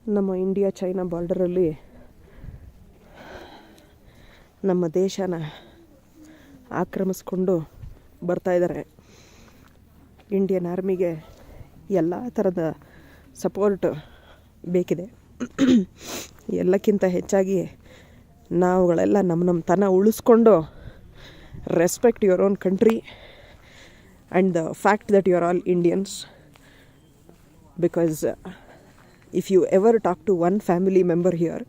ನಮ್ಮ India China ಬಾರ್ಡರಲ್ಲಿ ನಮ್ಮ ದೇಶನ ಆಕ್ರಮಿಸ್ಕೊಂಡು ಬರ್ತಾಯಿದ್ದಾರೆ. ಇಂಡಿಯನ್ ಆರ್ಮಿಗೆ ಎಲ್ಲ ಥರದ ಸಪೋರ್ಟ್ ಬೇಕಿದೆ. ಎಲ್ಲಕ್ಕಿಂತ ಹೆಚ್ಚಾಗಿ ನಾವುಗಳೆಲ್ಲ ನಮ್ಮ ತನ ಉಳಿಸ್ಕೊಂಡು respect your own country and the fact that you are all Indians. Because if you ever talk to one family member here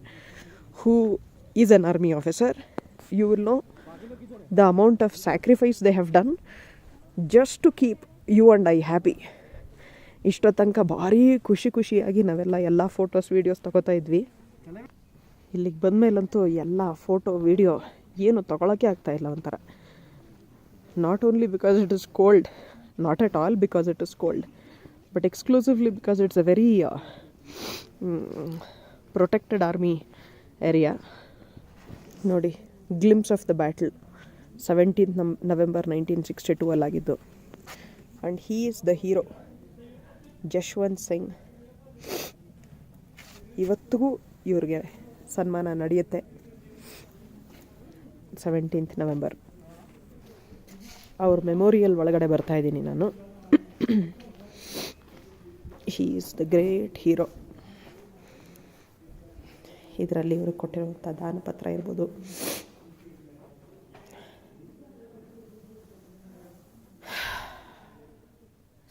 who is an army officer, you will know the amount of sacrifice they have done just to keep you and I happy. ಇಷ್ಟೋ ತನಕ ಭಾರಿ ಖುಷಿಯಾಗಿ ನಾವೆಲ್ಲ ಎಲ್ಲ photos videos ತೊಗೋತಾ ಇದ್ವಿ. ಇಲ್ಲಿಗೆ ಬಂದಮೇಲಂತೂ ಎಲ್ಲ photo video ಏನು ತೊಗೊಳಕ್ಕೆ ಆಗ್ತಾಯಿಲ್ಲ. ಒಂಥರ not only because it is cold, not at all because it is cold, but exclusively because it's a very protected army area. ನೋಡಿ, glimpse of the battle 17th November 1962 ಅಲ್ಲಾಗಿದ್ದು. And he is the hero Jaswant Singh. ಇವತ್ತಿಗೂ ಇವ್ರಿಗೆ ಸನ್ಮಾನ ನಡೆಯುತ್ತೆ 17th November. ಅವ್ರ memorial ಒಳಗಡೆ ಬರ್ತಾಯಿದ್ದೀನಿ ನಾನು. ಹೀ is the great hero. ಇದರಲ್ಲಿ ಇವ್ರಿಗೆ ಕೊಟ್ಟಿರುವಂಥ ದಾನಪತ್ರ ಇರ್ಬೋದು,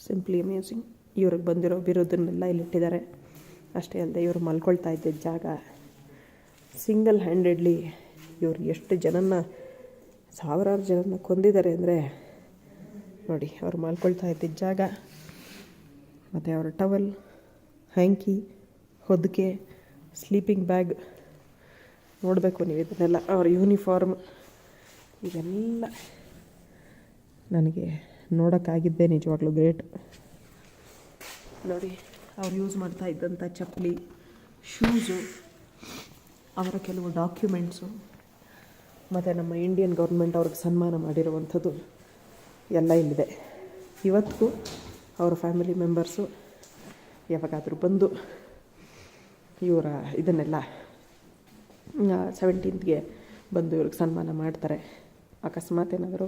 ಸಿಂಪ್ಲಿ ಅಮೇಝಿಂಗ್. ಇವ್ರಿಗೆ ಬಂದಿರೋ ಬಿರುದನ್ನೆಲ್ಲ ಇಲ್ಲಿಟ್ಟಿದ್ದಾರೆ. ಅಷ್ಟೇ ಅಲ್ಲದೆ ಇವರು ಮಲ್ಕೊಳ್ತಾ ಇದ್ದಿದ್ದ ಜಾಗ, ಸಿಂಗಲ್ ಹ್ಯಾಂಡೆಡ್ಲಿ ಇವರು ಎಷ್ಟು ಜನನ, ಸಾವಿರಾರು ಜನನ ಕೊಂದಿದ್ದಾರೆ ಅಂದರೆ ನೋಡಿ. ಅವ್ರು ಮಲ್ಕೊಳ್ತಾ ಇದ್ದಿದ್ದ ಜಾಗ, ಮತ್ತು ಅವರ ಟವಲ್, ಹ್ಯಾಂಕಿ, ಹೊದಿಕೆ, ಸ್ಲೀಪಿಂಗ್ ಬ್ಯಾಗ್ ನೋಡಬೇಕು ನೀವು ಇದನ್ನೆಲ್ಲ. ಅವ್ರ ಯೂನಿಫಾರ್ಮ್, ಇದೆಲ್ಲ ನನಗೆ ನೋಡೋಕ್ಕಾಗಿದ್ದೇ ನಿಜವಾಗ್ಲೂ ಗ್ರೇಟ್. ನೋಡಿ, ಅವ್ರು ಯೂಸ್ ಮಾಡ್ತಾ ಇದ್ದಂಥ ಚಪ್ಪಲಿ, ಶೂಸು, ಅವರ ಕೆಲವು ಡಾಕ್ಯುಮೆಂಟ್ಸು, ಮತ್ತು ನಮ್ಮ ಇಂಡಿಯನ್ ಗೌರ್ಮೆಂಟ್ ಅವ್ರಿಗೆ ಸನ್ಮಾನ ಮಾಡಿರುವಂಥದ್ದು ಎಲ್ಲ ಇಲ್ಲಿದೆ. ಇವತ್ತಿಗೂ ಅವರ ಫ್ಯಾಮಿಲಿ ಮೆಂಬರ್ಸು ಯಾವಾಗಾದರೂ ಬಂದು ಇವರ ಇದನ್ನೆಲ್ಲ 17th ಬಂದು ಇವ್ರಿಗೆ ಸನ್ಮಾನ ಮಾಡ್ತಾರೆ. ಅಕಸ್ಮಾತ್ ಏನಾದರೂ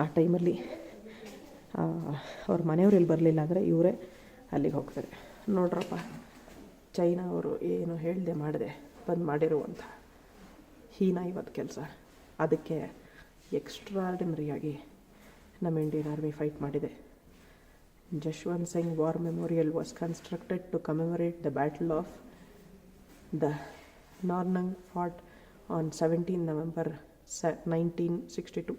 ಆ ಟೈಮಲ್ಲಿ ಅವ್ರ ಮನೆಯವ್ರು ಇಲ್ಲಿ ಬರಲಿಲ್ಲ ಅಂದರೆ ಇವರೇ ಅಲ್ಲಿಗೆ ಹೋಗ್ತಾರೆ. ನೋಡ್ರಪ್ಪ, ಚೈನಾ ಅವರು ಏನು ಹೇಳಿದೆ ಮಾಡಿದೆ ಬಂದು ಮಾಡಿರುವಂಥ ಹೀನ ಇವತ್ತು ಕೆಲಸ. ಅದಕ್ಕೆ ಎಕ್ಸ್ಟ್ರಾರ್ಡಿನರಿಯಾಗಿ ನಮ್ಮ ಇಂಡಿಯನ್ ಆರ್ಮಿ ಫೈಟ್ ಮಾಡಿದೆ. Jaswant Singh war memorial was constructed to commemorate the battle of the Nuranang fought on 17 November 1962.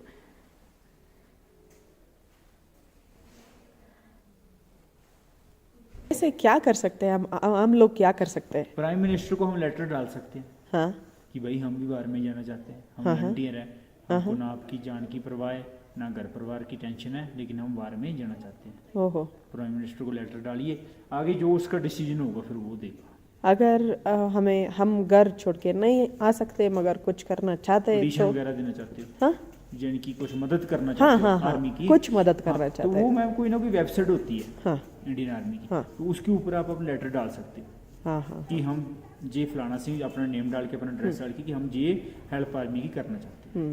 ऐसे क्या कर सकते हैं हम लोग, क्या कर सकते हैं? प्राइम मिनिस्टर को हम लेटर डाल सकते हैं, हाँ, कि भाई हम भी बाहर में जाना चाहते हैं, हम वॉलंटियर हैं, हमको ना आपकी जान की परवाह है ना घर परिवार की टेंशन है, लेकिन हम बाहर में जाना चाहते हैं. ओहो, प्राइम मिनिस्टर को लेटर डालिए, आगे जो उसका डिसीजन होगा फिर वो देगा. अगर हम घर छोड़ के नहीं आ सकते मगर कुछ करना चाहते हैं एडिशन तो वगैरह देना चाहते हो, हाँ, यानी कि कुछ मदद करना चाहते हो आर्मी की, कुछ मदद करना तो चाहते वो हैं, मैम कोई ना कोई वेबसाइट होती है हाँ इंडियन आर्मी की, हाँ, तो उसके ऊपर आप अपना लेटर डाल सकते हो हाँ हाँ, कि हम जे फलाना सिंह अपना नेम डाल के अपना एड्रेस डाल के कि हम ये हेल्प आर्मी की करना चाहते हैं.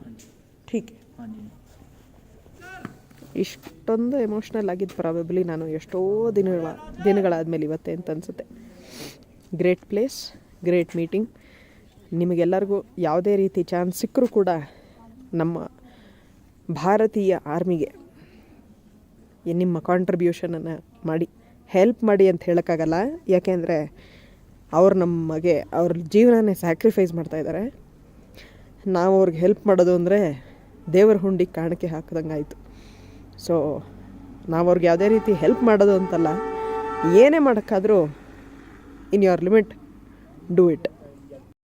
हाँ जी, ठीक है. हाँ जी. ಇಷ್ಟೊಂದು ಎಮೋಷ್ನಲ್ ಆಗಿದ್ದು ಪ್ರಾಬಬ್ಲಿ ನಾನು ಎಷ್ಟೋ ದಿನಗಳಾದಮೇಲೆ ಇವತ್ತೇ ಅಂತ ಅನಿಸುತ್ತೆ. Great place, great meeting. ನಿಮಗೆಲ್ಲರಿಗೂ ಯಾವುದೇ ರೀತಿ ಚಾನ್ಸ್ ಸಿಕ್ಕರೂ ಕೂಡ ನಮ್ಮ ಭಾರತೀಯ ಆರ್ಮಿಗೆ ನಿಮ್ಮ ಕಾಂಟ್ರಿಬ್ಯೂಷನನ್ನು ಮಾಡಿ, ಹೆಲ್ಪ್ ಮಾಡಿ ಅಂತ ಹೇಳೋಕ್ಕಾಗಲ್ಲ. ಯಾಕೆಂದರೆ ಅವ್ರು ನಮಗೆ ಅವ್ರ ಜೀವನನೇ ಸ್ಯಾಕ್ರಿಫೈಸ್ ಮಾಡ್ತಾಯಿದ್ದಾರೆ. ನಾವು ಅವ್ರಿಗೆ ಹೆಲ್ಪ್ ಮಾಡೋದು ಅಂದರೆ ದೇವರ ಹುಂಡಿಗೆ ಕಾಣಿಕೆ ಹಾಕಿದಂಗೆ ಆಯಿತು. ಸೊ ನಾವು ಅವ್ರಿಗೆ ಯಾವುದೇ ರೀತಿ ಹೆಲ್ಪ್ ಮಾಡೋದು ಅಂತಲ್ಲ, ಏನೇ ಮಾಡೋಕ್ಕಾದರೂ in your limit do it.